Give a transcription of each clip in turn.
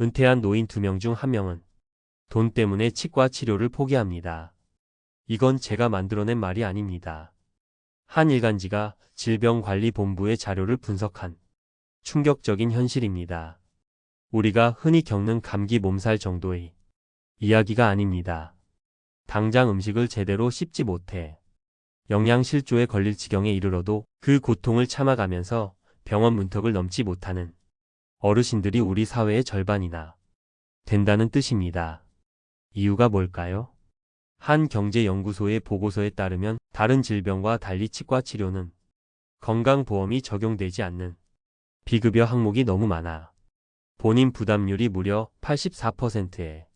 은퇴한 노인 2명 중 1명은 돈 때문에 치과 치료를 포기합니다. 이건 제가 만들어낸 말이 아닙니다. 한 일간지가 질병관리본부의 자료를 분석한 충격적인 현실입니다. 우리가 흔히 겪는 감기 몸살 정도의 이야기가 아닙니다. 당장 음식을 제대로 씹지 못해 영양실조에 걸릴 지경에 이르러도 그 고통을 참아가면서 병원 문턱을 넘지 못하는 어르신들이 우리 사회의 절반이나 된다는 뜻입니다. 이유가 뭘까요? 한 경제연구소의 보고서에 따르면 다른 질병과 달리 치과 치료는 건강보험이 적용되지 않는 비급여 항목이 너무 많아 본인 부담률이 무려 84%에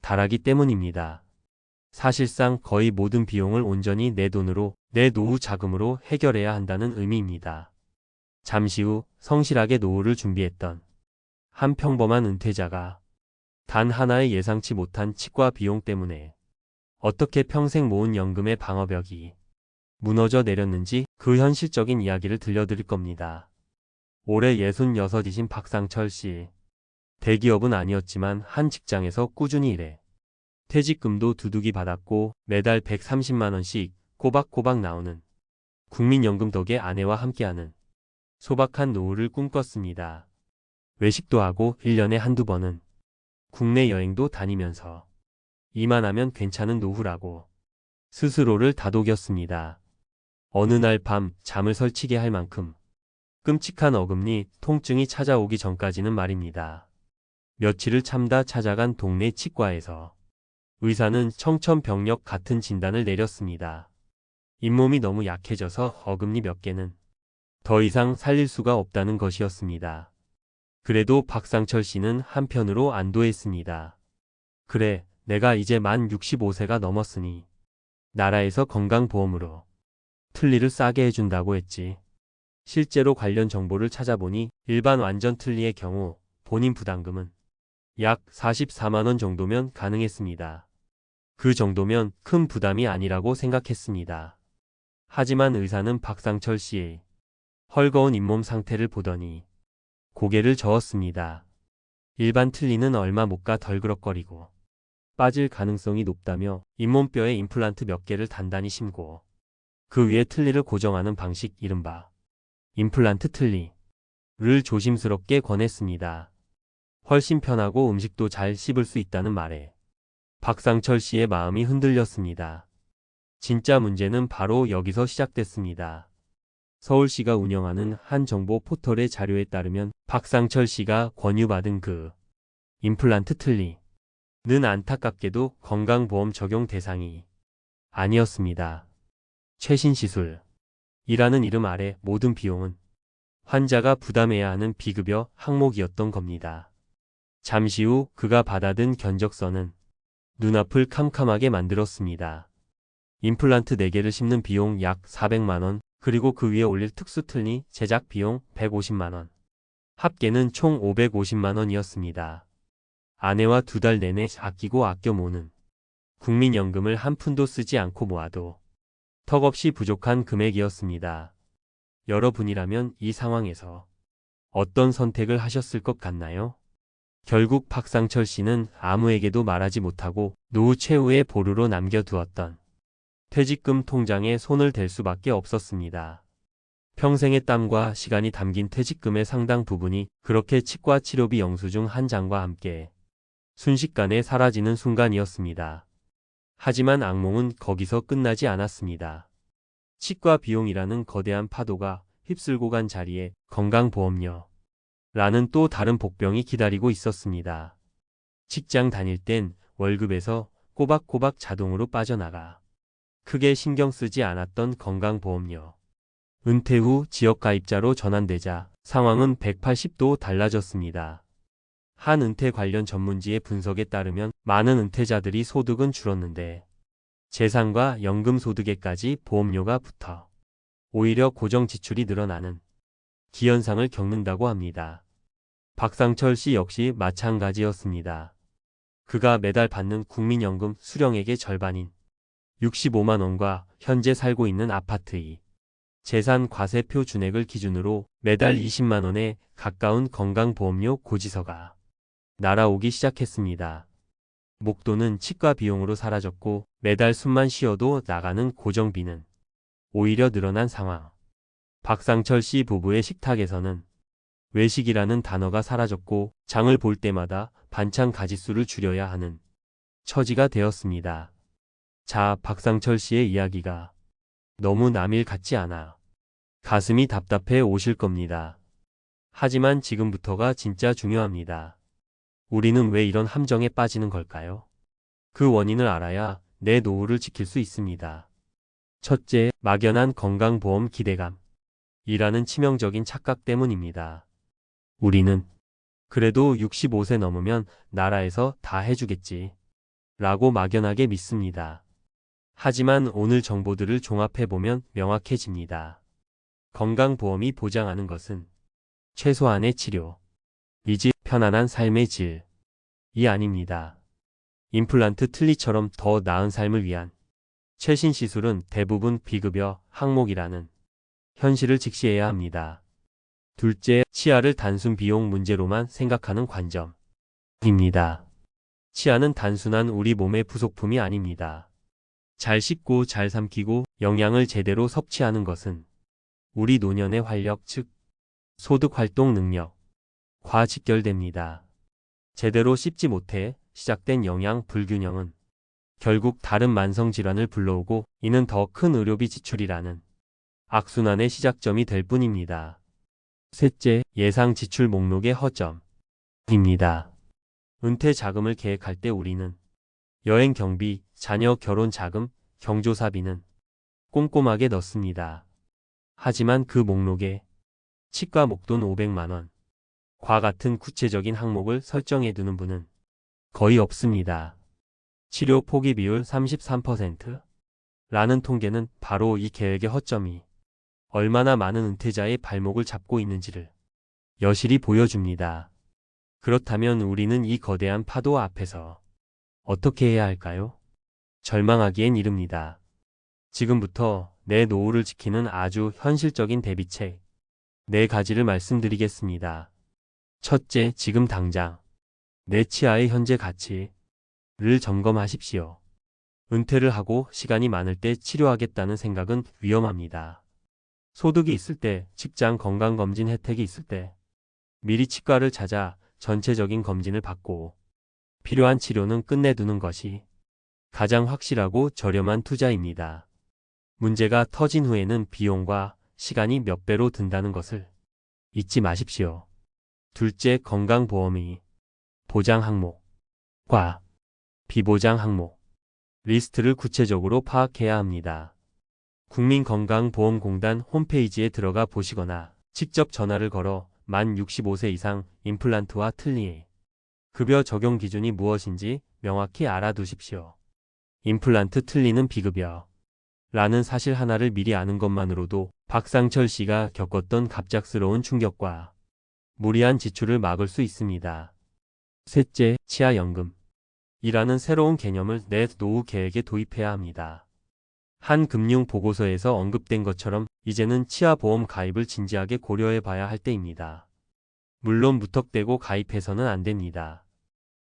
달하기 때문입니다. 사실상 거의 모든 비용을 온전히 내 돈으로, 내 노후 자금으로 해결해야 한다는 의미입니다. 잠시 후 성실하게 노후를 준비했던 한 평범한 은퇴자가 단 하나의 예상치 못한 치과 비용 때문에 어떻게 평생 모은 연금의 방어벽이 무너져 내렸는지 그 현실적인 이야기를 들려드릴 겁니다. 올해 66이신 박상철 씨. 대기업은 아니었지만 한 직장에서 꾸준히 일해 퇴직금도 두둑이 받았고 매달 130만 원씩 꼬박꼬박 나오는 국민연금 덕에 아내와 함께하는 소박한 노후를 꿈꿨습니다. 외식도 하고 1년에 한두 번은 국내 여행도 다니면서 이만하면 괜찮은 노후라고 스스로를 다독였습니다. 어느 날 밤 잠을 설치게 할 만큼 끔찍한 어금니 통증이 찾아오기 전까지는 말입니다. 며칠을 참다 찾아간 동네 치과에서 의사는 청천벽력 같은 진단을 내렸습니다. 잇몸이 너무 약해져서 어금니 몇 개는 더 이상 살릴 수가 없다는 것이었습니다. 그래도 박상철 씨는 한편으로 안도했습니다. 그래, 내가 이제 만 65세가 넘었으니 나라에서 건강보험으로 틀니를 싸게 해준다고 했지. 실제로 관련 정보를 찾아보니 일반 완전 틀니의 경우 본인 부담금은 약 44만 원 정도면 가능했습니다. 그 정도면 큰 부담이 아니라고 생각했습니다. 하지만 의사는 박상철 씨의 헐거운 잇몸 상태를 보더니 고개를 저었습니다. 일반 틀니는 얼마 못 가 덜그럭거리고 빠질 가능성이 높다며 잇몸뼈에 임플란트 몇 개를 단단히 심고 그 위에 틀니를 고정하는 방식 이른바 임플란트 틀니를 조심스럽게 권했습니다. 훨씬 편하고 음식도 잘 씹을 수 있다는 말에 박상철 씨의 마음이 흔들렸습니다. 진짜 문제는 바로 여기서 시작됐습니다. 서울시가 운영하는 한 정보 포털의 자료에 따르면 박상철 씨가 권유받은 그 임플란트 틀니는 안타깝게도 건강보험 적용 대상이 아니었습니다. 최신 시술이라는 이름 아래 모든 비용은 환자가 부담해야 하는 비급여 항목이었던 겁니다. 잠시 후 그가 받아든 견적서는 눈앞을 캄캄하게 만들었습니다. 임플란트 4개를 심는 비용 약 400만 원, 그리고 그 위에 올릴 특수 틀니 제작 비용 150만 원. 합계는 총 550만 원이었습니다. 아내와 2달 내내 아끼고 아껴 모으는 국민연금을 한 푼도 쓰지 않고 모아도 턱없이 부족한 금액이었습니다. 여러분이라면 이 상황에서 어떤 선택을 하셨을 것 같나요? 결국 박상철 씨는 아무에게도 말하지 못하고 노후 최후의 보루로 남겨두었던 퇴직금 통장에 손을 댈 수밖에 없었습니다. 평생의 땀과 시간이 담긴 퇴직금의 상당 부분이 그렇게 치과 치료비 영수증 한 장과 함께 순식간에 사라지는 순간이었습니다. 하지만 악몽은 거기서 끝나지 않았습니다. 치과 비용이라는 거대한 파도가 휩쓸고 간 자리에 건강보험료 라는 또 다른 복병이 기다리고 있었습니다. 직장 다닐 땐 월급에서 꼬박꼬박 자동으로 빠져나가 크게 신경 쓰지 않았던 건강보험료. 은퇴 후 지역가입자로 전환되자 상황은 180도 달라졌습니다. 한 은퇴 관련 전문지의 분석에 따르면 많은 은퇴자들이 소득은 줄었는데 재산과 연금소득에까지 보험료가 붙어 오히려 고정 지출이 늘어나는 기현상을 겪는다고 합니다. 박상철 씨 역시 마찬가지였습니다. 그가 매달 받는 국민연금 수령액의 절반인 65만 원과 현재 살고 있는 아파트의 재산 과세표 준액을 기준으로 매달 20만 원에 가까운 건강보험료 고지서가 날아오기 시작했습니다. 목돈은 치과 비용으로 사라졌고 매달 숨만 쉬어도 나가는 고정비는 오히려 늘어난 상황. 박상철 씨 부부의 식탁에서는 외식이라는 단어가 사라졌고 장을 볼 때마다 반찬 가짓수를 줄여야 하는 처지가 되었습니다. 자, 박상철 씨의 이야기가 너무 남일 같지 않아 가슴이 답답해 오실 겁니다. 하지만 지금부터가 진짜 중요합니다. 우리는 왜 이런 함정에 빠지는 걸까요? 그 원인을 알아야 내 노후를 지킬 수 있습니다. 첫째, 막연한 건강보험 기대감. 이라는 치명적인 착각 때문입니다. 우리는 그래도 65세 넘으면 나라에서 다 해주겠지 라고 막연하게 믿습니다. 하지만 오늘 정보들을 종합해보면 명확해집니다. 건강보험이 보장하는 것은 최소한의 치료, 이지 편안한 삶의 질이 아닙니다. 임플란트 틀니처럼 더 나은 삶을 위한 최신 시술은 대부분 비급여 항목이라는 현실을 직시해야 합니다. 둘째, 치아를 단순 비용 문제로만 생각하는 관점입니다. 치아는 단순한 우리 몸의 부속품이 아닙니다. 잘 씹고 잘 삼키고 영양을 제대로 섭취하는 것은 우리 노년의 활력, 즉 소득 활동 능력과 직결됩니다. 제대로 씹지 못해 시작된 영양 불균형은 결국 다른 만성 질환을 불러오고 이는 더 큰 의료비 지출이라는 악순환의 시작점이 될 뿐입니다. 셋째, 예상 지출 목록의 허점입니다. 은퇴 자금을 계획할 때 우리는 여행 경비, 자녀 결혼 자금, 경조사비는 꼼꼼하게 넣습니다. 하지만 그 목록에 치과 목돈 500만 원과 같은 구체적인 항목을 설정해 두는 분은 거의 없습니다. 치료 포기 비율 33%라는 통계는 바로 이 계획의 허점이 얼마나 많은 은퇴자의 발목을 잡고 있는지를 여실히 보여줍니다. 그렇다면 우리는 이 거대한 파도 앞에서 어떻게 해야 할까요? 절망하기엔 이릅니다. 지금부터 내 노후를 지키는 아주 현실적인 대비책 4가지를 말씀드리겠습니다. 첫째, 지금 당장 내 치아의 현재 가치를 점검하십시오. 은퇴를 하고 시간이 많을 때 치료하겠다는 생각은 위험합니다. 소득이 있을 때, 직장 건강검진 혜택이 있을 때 미리 치과를 찾아 전체적인 검진을 받고 필요한 치료는 끝내두는 것이 가장 확실하고 저렴한 투자입니다. 문제가 터진 후에는 비용과 시간이 몇 배로 든다는 것을 잊지 마십시오. 둘째, 건강보험의 보장 항목과 비보장 항목 리스트를 구체적으로 파악해야 합니다. 국민건강보험공단 홈페이지에 들어가 보시거나 직접 전화를 걸어 만 65세 이상 임플란트와 틀니의 급여 적용 기준이 무엇인지 명확히 알아두십시오. 임플란트 틀니는 비급여 라는 사실 하나를 미리 아는 것만으로도 박상철 씨가 겪었던 갑작스러운 충격과 무리한 지출을 막을 수 있습니다. 셋째, 치아연금 이라는 새로운 개념을 내 노후 계획에 도입해야 합니다. 한 금융 보고서에서 언급된 것처럼 이제는 치아보험 가입을 진지하게 고려해 봐야 할 때입니다. 물론 무턱대고 가입해서는 안 됩니다.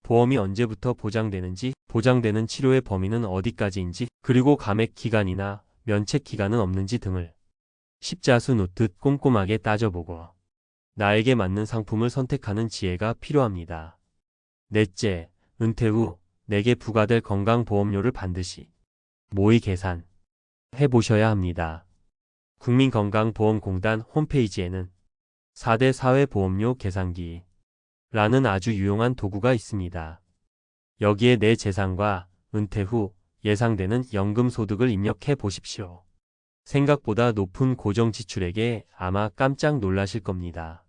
보험이 언제부터 보장되는지, 보장되는 치료의 범위는 어디까지인지, 그리고 감액 기간이나 면책 기간은 없는지 등을 십자수 놓듯 꼼꼼하게 따져보고 나에게 맞는 상품을 선택하는 지혜가 필요합니다. 넷째, 은퇴 후 내게 부과될 건강보험료를 반드시 모의 계산 해보셔야 합니다. 국민건강보험공단 홈페이지에는 4대 사회보험료 계산기라는 아주 유용한 도구가 있습니다. 여기에 내 재산과 은퇴 후 예상되는 연금소득을 입력해 보십시오. 생각보다 높은 고정 지출액에 아마 깜짝 놀라실 겁니다.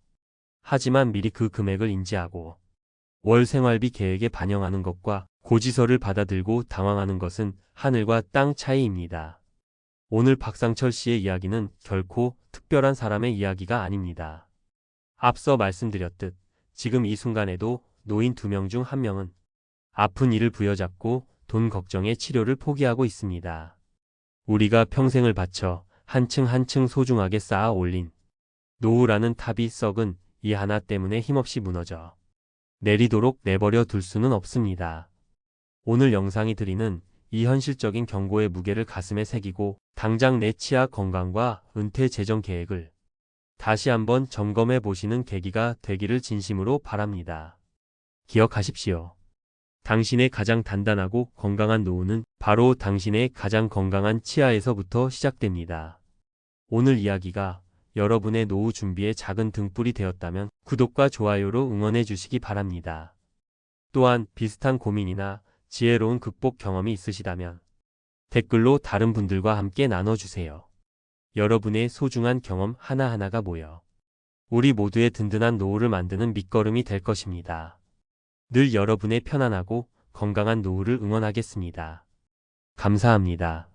하지만 미리 그 금액을 인지하고 월 생활비 계획에 반영하는 것과 고지서를 받아들고 당황하는 것은 하늘과 땅 차이입니다. 오늘 박상철 씨의 이야기는 결코 특별한 사람의 이야기가 아닙니다. 앞서 말씀드렸듯 지금 이 순간에도 노인 2명 중 1명은 아픈 이를 부여잡고 돈 걱정에 치료를 포기하고 있습니다. 우리가 평생을 바쳐 한층 한층 소중하게 쌓아 올린 노후라는 탑이 썩은 이 하나 때문에 힘없이 무너져 내리도록 내버려 둘 수는 없습니다. 오늘 영상이 드리는 이 현실적인 경고의 무게를 가슴에 새기고 당장 내 치아 건강과 은퇴 재정 계획을 다시 한번 점검해 보시는 계기가 되기를 진심으로 바랍니다. 기억하십시오. 당신의 가장 단단하고 건강한 노후는 바로 당신의 가장 건강한 치아에서부터 시작됩니다. 오늘 이야기가 여러분의 노후 준비에 작은 등불이 되었다면 구독과 좋아요로 응원해 주시기 바랍니다. 또한 비슷한 고민이나 지혜로운 극복 경험이 있으시다면 댓글로 다른 분들과 함께 나눠주세요. 여러분의 소중한 경험 하나하나가 모여 우리 모두의 든든한 노후를 만드는 밑거름이 될 것입니다. 늘 여러분의 편안하고 건강한 노후를 응원하겠습니다. 감사합니다.